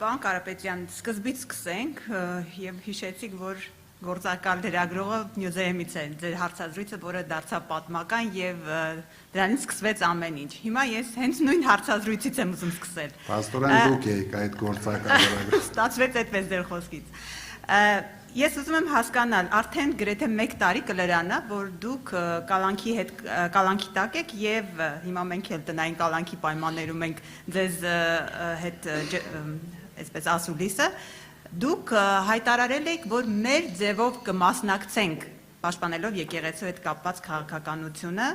Պարոն Կարապետյան, սկզբից սկսենք եւ հիշեցիք, որ գործակալ լրագրողը Նյուզերեմից է ձեր հարցազրույցը, որը դարձավ պատմական եւ դրանից սկսվեց ամեն ինչ։ Հիմա ես հենց նույն հարցազրույցից եմ ուզում սկսել։ Պաստորեն դուք եք այդ գործակալ լրագրողը։ Ստացվեց այդպես ձեր խոսքից։ Ես ուզում եմ հասկանալ, արդեն գրեթե 1 տարի կլրանա, որ դուք կալանքի տակ եք եւ հիմա մենք էլ տնային կալանքի պայմաններում ենք ձեզ հետ այսպես ասուլիսը, դուք հայտարարել եք, որ մեր ձևով կմասնակցենք պաշտպանելով եկեղեցու հետ կապված քաղաքականությունը,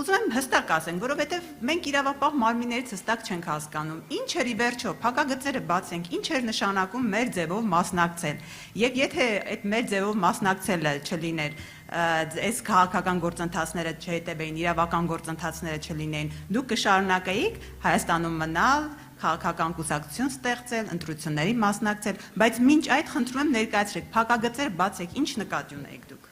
ուզում եմ հստակ ասենք, որովհետև մենք իրավապահ մարմիններից հստակ չենք հասկանում, ինչ էր ի վերջո, փակագծերը բացենք, ինչ էր նշանակում մեր ձևով մասնակցել, եւ եթե այդ մեր ձևով մասնակցելը չլիներ, այս քաղաքական գործընթացները չհետևեին, իրավական գործընթացները չլինեին, դուք կշարունակեիք Հայաստանում մնալ, քաղաքական կուսակցություն ստեղծել, ընտրությունների մասնակցել, բայց մինչ այդ խնդրում եմ ներկայացրեք, փակագծերը բացեք, ինչ նկատի ունեիք դուք։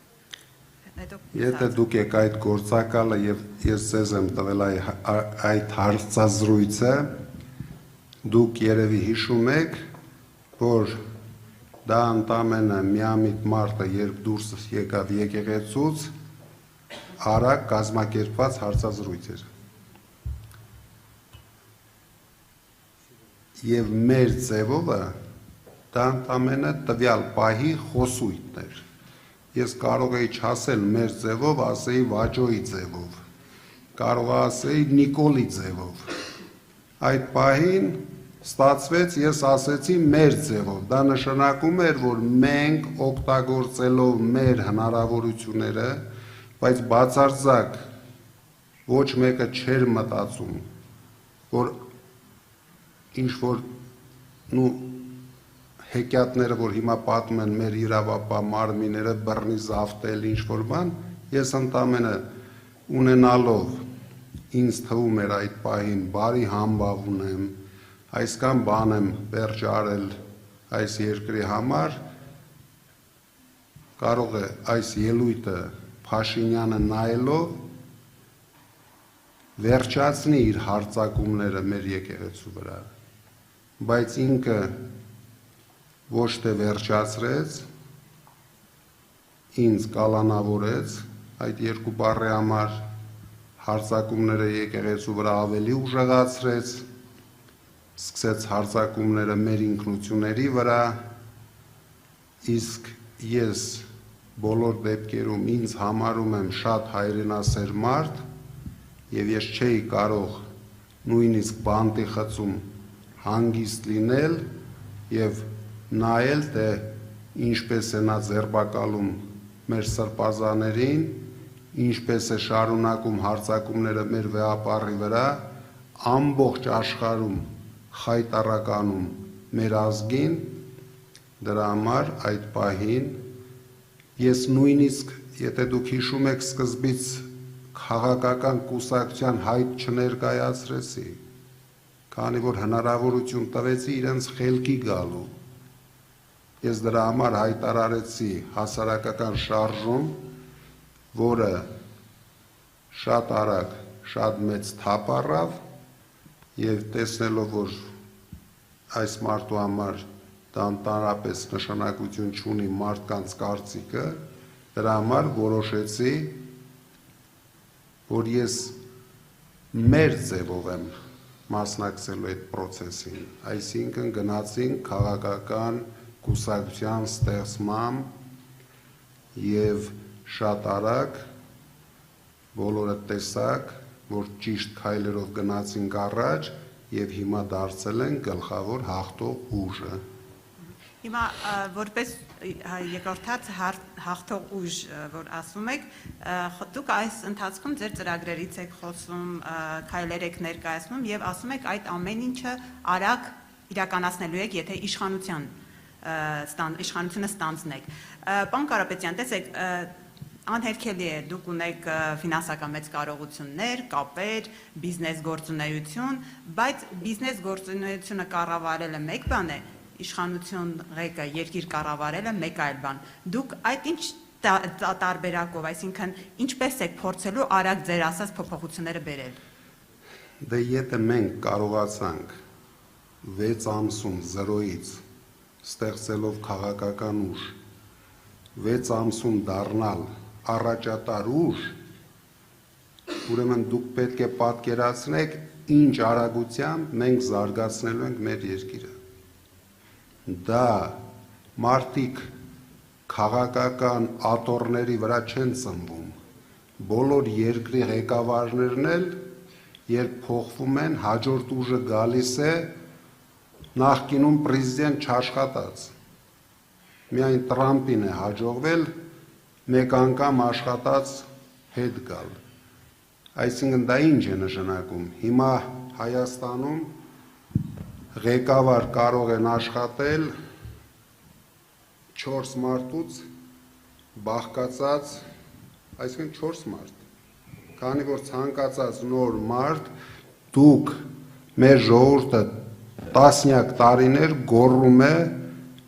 Եթե դուք եք այդ գործակալը եւ ես ձեզ եմ տվել այդ հարցազրույցը, դուք երևի հիշում եք, որ դա ընդամենը միամիտ մարտը, երբ դուրս եկավ եկեղեցուց, արագ կազմակերպված հարցազրույց էր։ Եվ մեր ձևովը դա ընդամենը տվյալ պահի խոսույթն էր։ Ես կարող էի չասել մեր ձևով, ասեի Վաջոյի ձևով, կարող ասեի Նիկոլի ձևով։ Այդ պահին ստացվեց, ես ասեցի մեր ձևով, դա նշանակում էր, որ մենք օգտագործելով մեր հնարավորությունները, բայց բացարձակ ոչ մեկը չէր մտածում, որ ինչ-որ հեքիաթները, որ հիմա պատմում են մեր իրավապահ մարմինները, բռնի զավթել ինչ-որ բան, ես ընդամենը ունենալով ինձ թվում էր այդ պահին բարի համբավ ունեմ, այսքան բան եմ վերջ արել այս երկրի համար, կարող է այս ելույթը Փաշինյանը նայելով վերջացնի իր հարձակումները մեր եկեղեցու վրա, բայց ինքը ոչ թե վերջացրեց, ինձ կալանավորեց այդ երկու բառի համար, հարձակումները եկեղեցու վրա ավելի ուժեղացրեց, սկսեց հարձակումները մեր ինքնությունների վրա, իսկ ես բոլոր դեպքերում ինձ համարում եմ շատ հայրենասեր մարդ եւ ես չէի կարող նույնիսկ բանտի խցում հանգիստ լինել եւ նայել, թե ինչպես է նա ձերբակալում մեր սրբազաներին, ինչպես է շարունակում հարձակումները մեր վեհապարի վրա, ամբողջ աշխարհում խայտարականում մեր ազգին, դրա համար այդ պահին ես նույնիսկ, եթե դուք հիշում եք, սկզբից քաղաքական կուսակցության հայտ չներկայացրեցի, քանի որ հնարավորություն տվեցի իրենց խելքի գալու։ Ես դրա համար հայտարարեցի հասարակական շարժում, որը շատ արագ, շատ մեծ թափ առավ եւ տեսնելով, որ այս մարդու համար դա ընդհանրապես նշանակություն չունի մարդկանց կարծիքը, դրա համար որոշեցի, որ ես մեր ձևով եմ մասնակցելու այդ process-ին, այսինքն գնացինք քաղաքական կուսակցության ստեղծման եւ շատ արագ բոլորը տեսակ, որ ճիշտ քայլերով գնացինք առաջ եւ հիմա դարձել են գլխավոր հաղթող ուժը։ Հիմա որպես երկրորդ հաղթող ուժ, որ ասում եք, դուք այս ընթացքում ձեր ծրագրերից եք խոսում, քայլեր եք ներկայացնում եւ ասում եք այդ ամեն ինչը արագ իրականացնելու եք, եթե իշխանությունը ստանձնեք։ Պարոն Կարապետյան, տեսեք, անհերքելի է, դուք ունեք ֆինանսական մեծ կարողություններ, կապեր, բիզնես գործունեություն, բայց բիզնես գործունեությունը կառավարելը մեկ բան է, իշխանություն ղեկը երկիր կառավարելը մեկ այլ բան։ Դուք այդ ինչ տարբերակով, այսինքն ինչպես եք փորձելու արագ ձեր ասած փոփոխությունները բերել։ Դե եթե մենք կարողացանք 6 ամսում 0-ից ստեղծելով քաղաքական ուժ 6 ամսում դառնալ առաջատար ուժ, ուրեմն դուք պետք է պատկերացնեք ինչ արագությամբ մենք զարգացնելու ենք մեր երկիրը։ Դա մարդիկ քաղաքական աթոռների վրա չեն ծնվում, բոլոր երկրի ղեկավարներն էլ երբ փոխվում են, հաջորդ ուժը գալիս է նախկինում պրեզիդենտ չաշխատած։ Միայն Տրամպին է հաջողվել մեկ անգամ աշխատած հետ գալ։ Այսինքն դա ինչ է նշանակում։ Հիմա Հայաստանում ղեկավար կարող են աշխատել 4 մարդուց բաղկացած, այսինքն 4 մարդ, քանի որ ցանկացած նոր մարդ դուք մեր ժողովուրդը տասնյակ տարիներ գոռում է,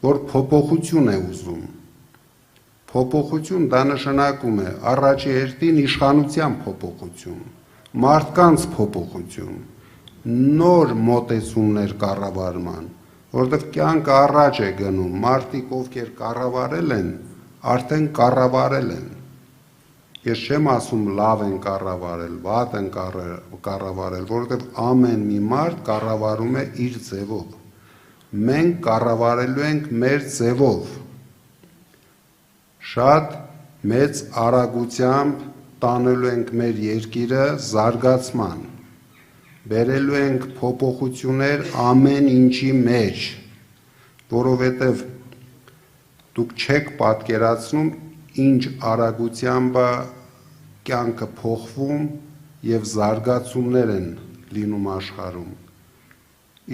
որ փոփոխություն է ուզում։ Փոփոխություն դա նշանակում է առաջի հերթին իշխանության փոփոխություն, մարդկանց փոփոխություն, նոր մոտեցումներ կառավարման, որովհետև կյանքը առաջ է գնում, մարդիկ ովքեր կառավարել են, արդեն կառավարել են։ Ես չեմ ասում լավ են կառավարել, վատ են կառավարել, որովհետև ամեն մի մարդ կառավարում է իր ձևով։ Մենք կառավարելու ենք մեր ձևով։ Շատ մեծ արագությամբ տանելու ենք մեր երկիրը զարգացման, բերելու ենք փոփոխություններ ամեն ինչի մեջ, որովհետև դուք չեք պատկերացնում ինչ արագությամբ կյանքը փոխվում եւ զարգացումներ են լինում աշխարհում։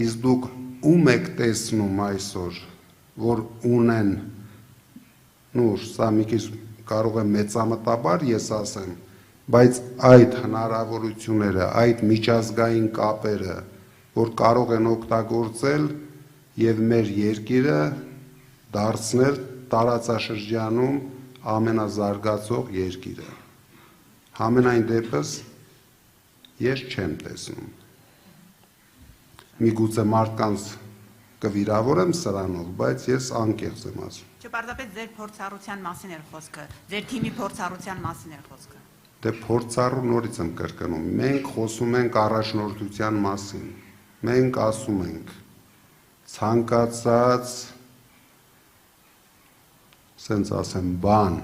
Իսկ դուք ում եք տեսնում այսօր, որ ունեն, սա մի քիչ կարող է մեծամտաբար ես ասեմ, բայց այդ հնարավորությունները, այդ միջազգային կապերը, որ կարող են օգտագործել եւ մեր երկիրը դարձնել տարածաշրջանում ամենազարգացող երկիրը։ Համենայն դեպս ես չեմ տեսնում։ Միգուցե մարդկանց կվիրավորեմ սրանով, բայց ես անկեղծ եմ ասում։ Չպարտապես ձեր փորձառության մասին էր խոսքը, ձեր թիմի փորձառության մասին էր խոսքը։ Դե փորձառու նորից եմ կրկնում, մենք խոսում ենք առաջնորդության մասին, մենք ասում ենք ցանկացած, սենց ասեմ, բան,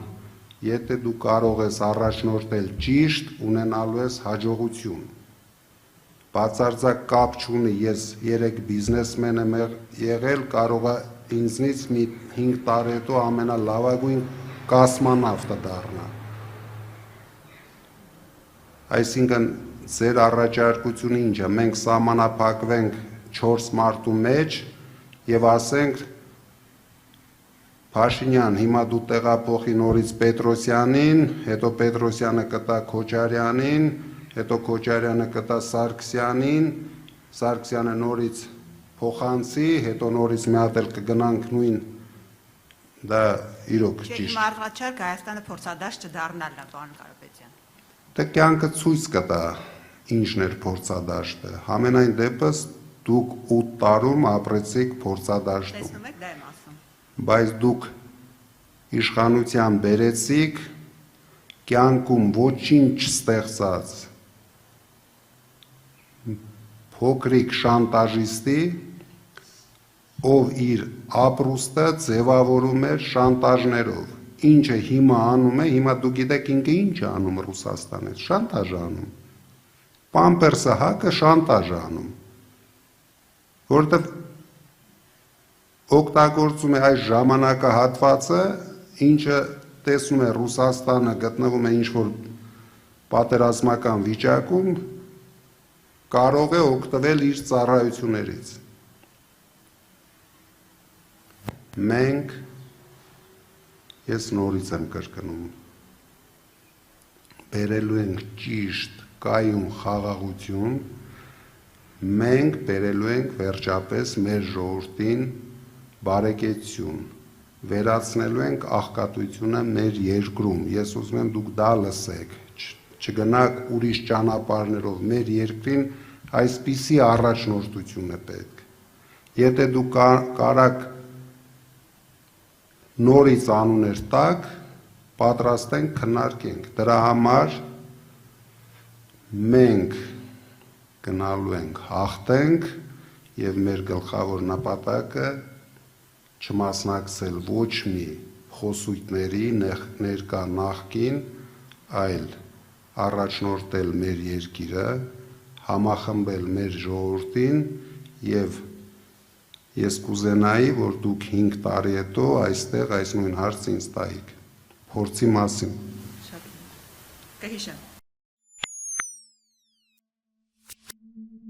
եթե դու կարող ես առաջնորդել ճիշտ, ունենալու ես հաջողություն։ Բացարձակ կապ չունի, ես 3 բիզնեսմեն եմ եղել, կարող է ինձնից մի 5 տարի հետո ամենալավագույն կոսմոնավտը դառնա։ Այսինքն ձեր առաջարկությունը ինչ է, մենք սահմանափակվենք 4 մարդու մեջ եւ ասենք Փաշինյան, հիմա դու տեղափոխի նորից Պետրոսյանին, հետո Պետրոսյանը կտա Քոչարյանին, հետո Քոչարյանը կտա Սարգսյանին, Սարգսյանը նորից փոխանցի, հետո նորից մի հատ էլ կգնանք նույն, դա իրոք ճիշտ։ Իմ առաջարկը Հայաստանը փորձադաշտ չդառնալն է, պարոն Կարապետյան։ Դե կյանքը ցույց կտա ինչն էր փորձադաշտը։ Համենայն դեպս դուք 8 տարում ապրեցիք փորձադաշտում։ Տեսնում եք, դա եմ ասում։ Բայց դուք իշխանության բերեցիք կյանքում ոչինչ չստեղծած փոքրիկ շանտաժիստի, ով իր ապրուստը ձևավորում էր շանտաժներով։ Ինչը հիմա անում է, հիմա դու գիտեք ինքը ինչ է անում Ռուսաստանը, շանտաժ է անում։ Պամպերսը հակը շանտաժ է անում։ Որտեղ օգտագործում է այս ժամանակահատվածը, ինչը տեսնում է Ռուսաստանը գտնվում է ինչ-որ պատերազմական վիճակում, կարող է օգտվել իր ծառայություններից։ Մենք, ես նորից եմ կրկնում, բերելու ենք ճիշտ կայուն խաղաղություն, մենք բերելու ենք վերջապես մեր ժողովրդին բարեկեցություն, վերացնելու ենք աղքատությունը մեր երկրում, ես ուզում եմ դուք դա լսեք, չգնաք ուրիշ ճանապարհներով, մեր երկրին այսպիսի առաջնորդություն է պետք, Եթե դու կարաք նորից անուներ տակ, պատրաստ ենք քննարկենք։ Դրա համար մենք գնալու ենք հաղթենք եւ մեր գլխավոր նպատակը չմասնակցել ոչ մի խոսույթների ներկա նախկին, այլ առաջնորդել մեր երկիրը, համախմբել մեր ժողովրդին եւ ես կուզենայի, որ դուք 5 տարի հետո այստեղ այս նույն հարցը ինձ տայիք, փորձի մասին։ Շատ կհիշեմ։